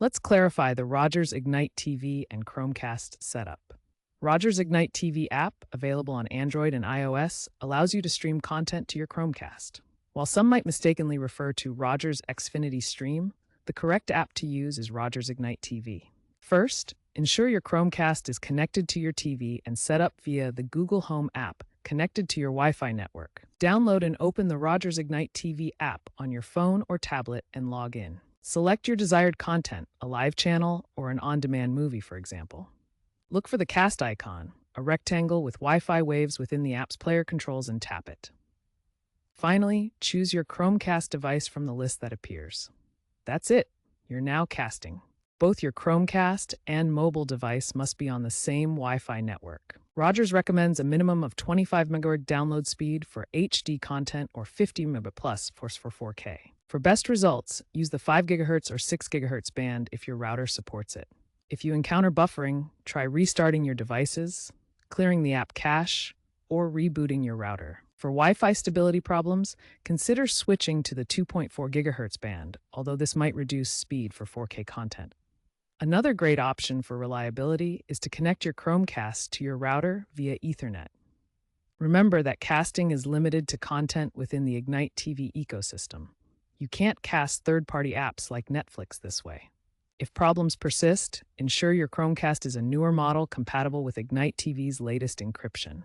Let's clarify the Rogers Ignite TV and Chromecast setup. Rogers Ignite TV app, available on Android and iOS, allows you to stream content to your Chromecast. While some might mistakenly refer to Rogers Xfinity Stream, the correct app to use is Rogers Ignite TV. First, ensure your Chromecast is connected to your TV and set up via the Google Home app connected to your Wi-Fi network. Download and open the Rogers Ignite TV app on your phone or tablet and log in. Select your desired content, a live channel or an on-demand movie, for example. Look for the cast icon, a rectangle with Wi-Fi waves within the app's player controls, and tap it. Finally, choose your Chromecast device from the list that appears. That's it. You're now casting. Both your Chromecast and mobile device must be on the same Wi-Fi network. Rogers recommends a minimum of 25 MHz download speed for HD content or 50 Mbps plus for 4K. For best results, use the 5 GHz or 6 GHz band if your router supports it. If you encounter buffering, try restarting your devices, clearing the app cache, or rebooting your router. For Wi-Fi stability problems, consider switching to the 2.4 GHz band, although this might reduce speed for 4K content. Another great option for reliability is to connect your Chromecast to your router via Ethernet. Remember that casting is limited to content within the Ignite TV ecosystem. You can't cast third-party apps like Netflix this way. If problems persist, ensure your Chromecast is a newer model compatible with Ignite TV's latest encryption.